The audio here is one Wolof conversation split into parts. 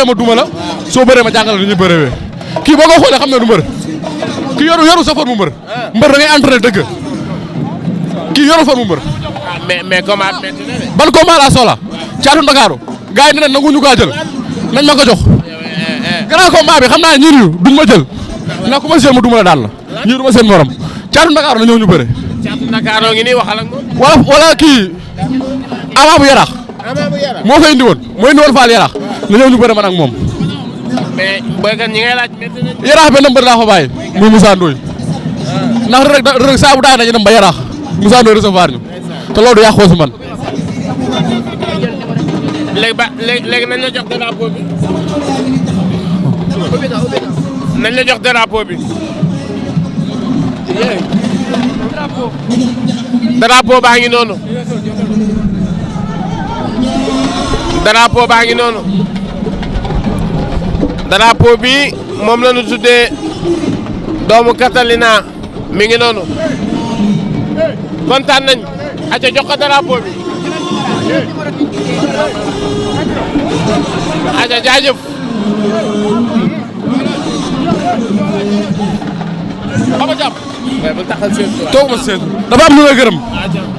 xeexee ma duma la soo bëree ma jàngal la ñuy bëree kii boo ko xoolee xam ne du mbër kii yoru sa forme mbër da ngay entraîné dëgg kii yoru forme mbër. mais combat ban combat laa soxla Caatu Ndakaaru gars yi ne leen nanguñu kaa jël nañ ma ko jox grand combat bi xam naa ñii nii duñ ma jël na ku ma jël ma duma la daan la ñii du ma seen morom Caatu Ndakaaru na ñëw ñu bëre. Caatu Ndakaaru ngi nii waxal ak moom. wala kii Ama bu Yaraax moo fa indi woon moo indi woon Fall Yaraax na ñëw ñu bëre man ak moom. mais béykat ñi ngay laaj métti nañu. Yaraax benn mbër laa fa bàyyi muy Moussa Ndoye ndax rek saa bu daay nañu dem ba Yaraax Moussa Ndoye recevoir ñu te loolu du yàqoo si man. léegi nañ la jox drapeau bi. nañ la jox drapeau bi. drapeau baa ngi noonu. drapeau baa ngi noonu. drapeau bi moom la ñu tuddee doomu Catalina mi ngi noonu kontaan nañ aca jox ko drapeau bi aca jaajëf Papa Diam bu taxal seen toog ma seen dafa am lu may gërëm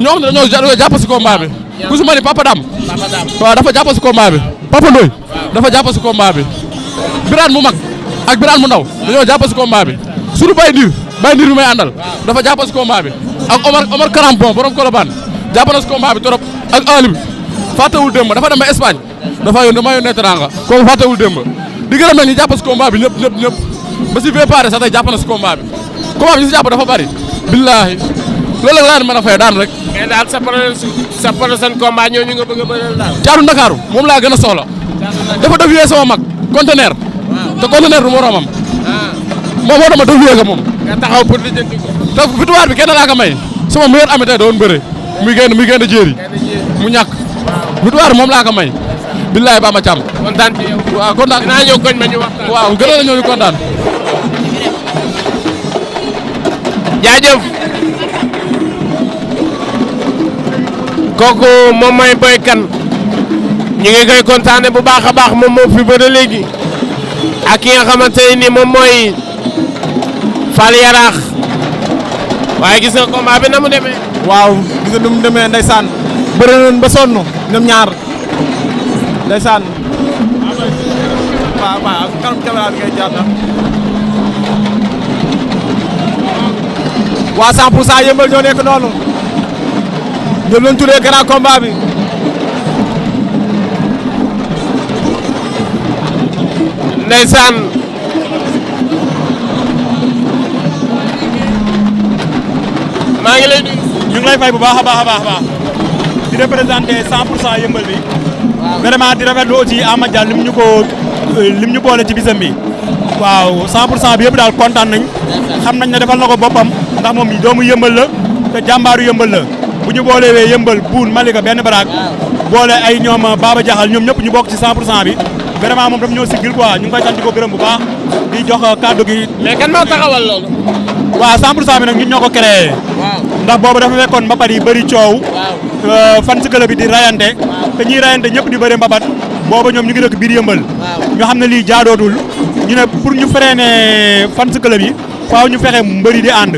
ñoo xam ne dañoo jàpp si combat bi ku su ma ni Papa Dam waaw dafa jàpp si combat bi Papa Ndoye dafa jàpp si combat bi Birane mu mag ak Birane mu ndaw dañoo jàpp si combat bi suñu Baye Ndir bi may àndal dafa jàpp si combat bi ak Omar Carampon borom Colobane jàpp na si combat bi trop ak Ali bi fàttewul démb dafa dem ba Espagne damaa yónnee teranga kooku fàttewul démb di gërëm nag ñi jàpp si combat bi ñëpp ba si VPR sax tey jàpp na si combat bi ñi si jàpp dafa bari billaahi loolu la laa mën a fay daan rek. mais daal sa prochain combat ñooñu nga bëgg a bëreel daal. Caatu Ndakaaru moom laa gën a soxla dafa dévier sama mag conteneur te conteneur du moromam moom moo dama dévier ko moom. nga taxaw pour lijjanti ko. te victoire bi kenn laa ko may sama meilleur ami tey doon bëre muy génn jéeri mu ñàkk victoire moom laa ko may. billaay ba ma càmm. kontaan ci yow. waaw kontaan dinaa ñëw koñ ma ñu waxtaan. waaw gën a ñëw ñu kontaan. jaajëf. kooku moom mooy Boy Kane ñu ngi koy kontaane bu baax a baax moom moo fi bëre léegi ak ki nga xamante ne ni moom mooy Fall Yaraax waaye gis nga combat bi na mu demee. waaw gis nga nu mu demee ndeysaan bëri nañ ba sonn ñoom ñaar ndeysaan. waaw kanam caméra bi ngay jaar na. waa 100% yëmbal ñoo nekk noonu. ñoom lañ tuddee grand combat bi. ndeysaan. maa ngi lay nuyu. ñu ngi lay fay bu baax a baax a baax di représenté 100% yëmbal bi. vraiment di rafetlu aussi Ama Dia lim ñu boole ci bisam bi. waaw 100% bi yëpp daal kontaan nañ. xam nañ ne defal na ko boppam ndax moom doomu yëmbal la te jàmbaaru yëmbal la bu ñu boolewee yëmbal buun Malika benn baraak boole ay ñoom Baba Jaxal ñoom ñëpp ñu bokk ci 100% bi vraiment moom daf ñoo siggil quoi ñu ngi koy sant di ko gërëm bu baax di jox kàddu gi. mais kan moo taxawal loolu. waaw 100% bi nag ñun ñoo ko créé. ndax boobu dafa fekkoon mbapat yi bëri coow. fan si club bi di rayante. te ñiy rayante ñëpp di bëri mbapat booba ñoom ñu ngi dëkk biir yëmbal. ñu xam ne lii jaadootul ñu ne pour ñu freiner fan si club yi faaw ñu fexe mbëri di ànd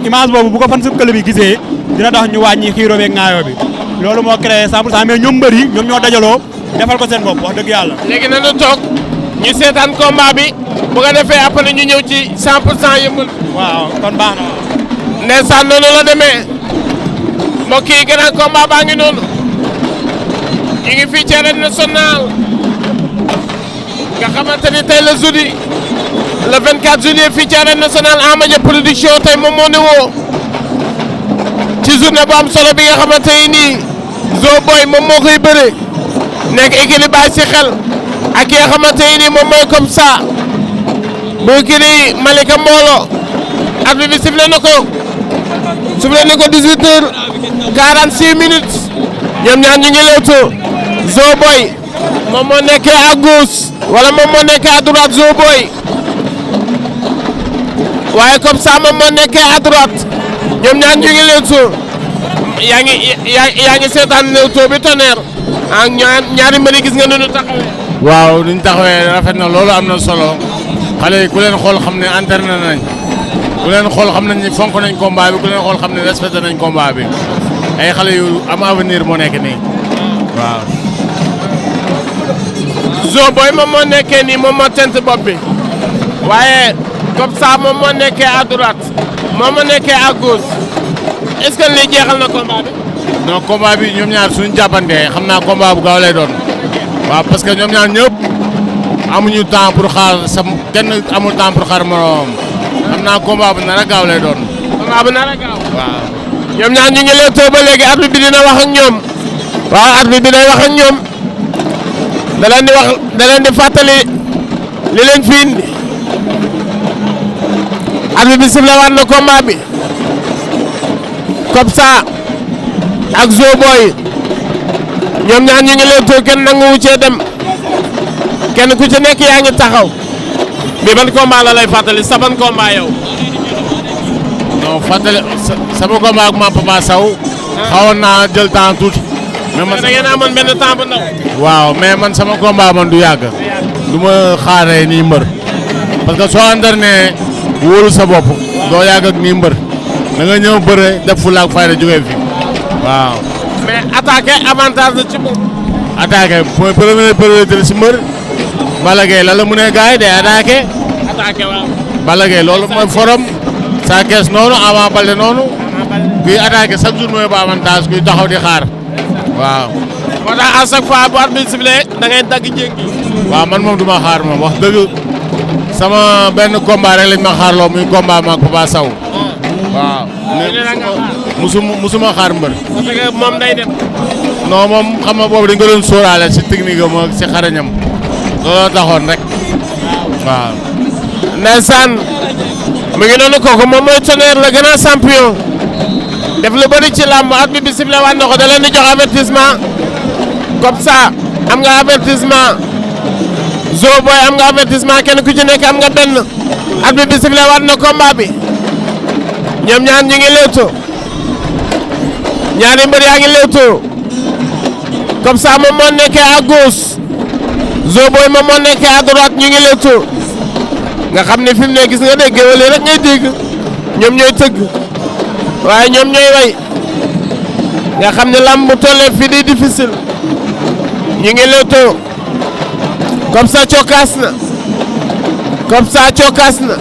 image boobu bu ko fan si club yi gisee dina tax ñu wàññi xiiroo beeg ŋaayoo bi loolu moo créé 100% mais ñoom mbëri ñoom ñoo dajaloo defal ko seen bopp wax dëgg yàlla. léegi nañu toog ñu seetaan combat bi bu ko defee après ñu ñëw ci 100% yëmbal. waaw kon baax na. ndeysaan noonu la demee mbokk yi grand combat baa ngi noonu ñu ngi fii ci arène nationale nga xamante ni tey la jeudi le 24 juillet fii ci arène nationale Ama Dia production tey moom moo ne woo ci journée bu am solo bi nga xamante ni nii Zo Boy moom moo koy bëre nekk équilibre bàyyi si xel ak ki nga xamante ni nii moom mooy comme ça muy kii Malika Mbooloo arbitre bi sifflé na ko 18h46 minutes ñoom ñaar ñu ngi lewtoo Zo Boy moom moo nekkee à gauche wala moom moo nekkee à droite Zo Boy waaye comme ça moom moo nekkee à droite ñoom ñaar ñu ngi lewtoo yaa ngi seetaan lewtoo bi Tonnerre ak ñaari mbëri gis nga nu ñu taxawee. waaw ni ñu taxawee rafet na loolu am na solo xale yi ku leen xool xam ne entraîné nañ ku leen xool xam nañ ni fonk nañ combat bi ku leen xool xam ne respecté nañ combat bi ay xale yu am avenir moo nekk nii waaw. Zo Boy moom moo nekkee nii moom moo tent bopp bi waaye comme ça moom moo nekkee à droite moom moo nekkee à gauche est-ce que lii jeexal na combat bi. non combat bi ñoom ñaar suñu jàppantee xam naa combat bu gaaw lay doon waaw parce que ñoom ñaar ñëpp amuñu temps pour xaar kenn amul temps pour xaar moroom xam naa combat bu nar a gaaw lay doon. combat bu nar a gaaw. waaw. ñoom ñaar ñu ngi leetoo ba léegi arbitre bi dina wax ak ñoom waaw arbitre bi day wax ak ñoom da leen di fàttali li leen fi indi arbitre bi sifflé waat na combat bi comme ça ak Zo Boy ñoom ñaar ñu ngi leetoo kenn nanguwu cee dem kenn ku ci nekk yaa ngi taxaw bi ban combat la lay fàttali sa ban combat yow. non fàttali sama combat ak ma Papa Sow xawoon naa jël temps tuuti. mais man da ngeen amoon benn temps bu ndaw. waaw mais man sama combat man du yàgg. du ma xaaree nii mbër. parce que soo entraîné wóolu sa bopp. doo yàgg ak nii mbër. da nga ñëw bëre def fulla ak fayda jógee fi waaw. mais attaqué avantage la ci moom. attaqué mooy première priorité si mbër. Balla Gaye lan la mu ne gars yi day attaqué. attaqué waaw. Balla Gaye loolu mooy forum. Sa Thiès noonu Ama Baldé noonu. kuy attaqué chaque jour mooy ba avantage kuy taxaw di xaar. waaw. moo tax à chaque fois bu arbitre sifflé da ngay dagg jéngi. waaw man moom du ma xaar moom wax dëgg sama benn combat rek lañ ma xaarloo muy combat maag Papa Sow. waaw. musuma xaar mbër. parce que moom day dem. non moom xam nga boobu dañ ko doon sóoraale si technique am ak si xarañam. looloo taxoon rek. waaw. ndeysaan mu ngi noonu kooku moom mooy Tonnerre le grand champion. def lu bëri ci làmb arbitre bi sifflé waat na ko da leen di jox avertissement. comme ça am nga avertissement. Zo Boy am nga avertissement kenn ku ci nekk am nga benn. arbitre bi sifflé waat na combat bi. ñoom ñaar ñu ngi lewtoo. ñaari mbër yaa ngi lewtoo. comme ça moom moo nekkee à gauche. Zo Boy moom moo nekkee à droite ñu ngi lewtoo. nga xam ne fi mu ne gis nga de géwél yi rek ngay dégg. ñoom ñooy tëgg. waaye ñoom ñooy way. nga xam ne lamb bu tollee fii di difficile. ñu ngi lewtoo. comme ça cokkaas na. comme ça cokkaas na.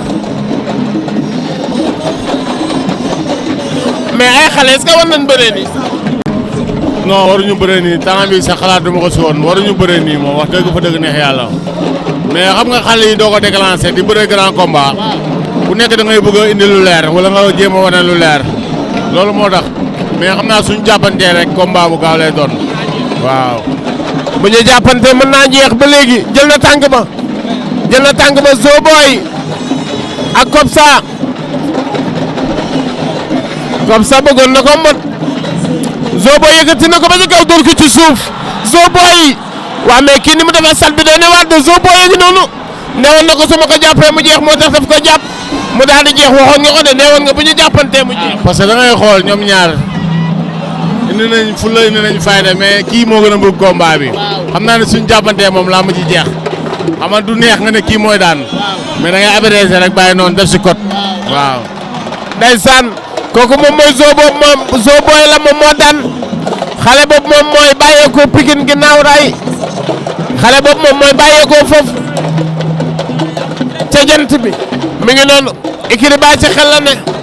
mais ay xale est-ce que war nañ bëree nii. non waruñu bëree nii temps bi sa xalaat dama ko si woon waruñu bëree nii moom wax dëgg fa dëgg neex yàlla. mais xam nga xale yi doo ko déclenché di bëree grand combat. ku nekk da ngay bëgg a indi lu leer wala nga jéem a wane lu leer. loolu moo tax mais xam naa suñu jàppantee rek combat bu gaaw lay doon. waaw. bu ñu jàppante mën naa jeex ba léegi jël na tànk ba. jël na tànk ba Zo Boy ak comme ça. comme ça bëggoon na ko mot. Zo Boy yëkkati na ko ba ci kaw dóor ko ci suuf. Zo Boy waaw mais kii ni mu defee sal bi doon ne waat de Zo Boy a ngi noonu. newoon na ko su ma ko jàppee mu jeex moo tax daf ko jàpp mu daal di jeex waxoon nga ko de newoon nga bu ñu jàppantee mu jeex. parce que da ngay xool ñoom ñaar indi nañ fulla indi nañ fayda mais kii moo gën a bëgg combat bi. xam naa ne suñu jàppantee moom laa ma ci jeex. xam nga du neex nga ne kii mooy daan. mais da ngay abrégé rek bàyyi noonu def si code. waaw. ndeysaan kooku moom mooy Zo boobu moom Zo Boy la moom moo daan xale boobu moom mooy bàyyeekoo Pikine ginnaaw raay xale boobu moom mooy bàyyeekoo foofu ca jant bi mi ngi noonu écurie Ba ci xel la ne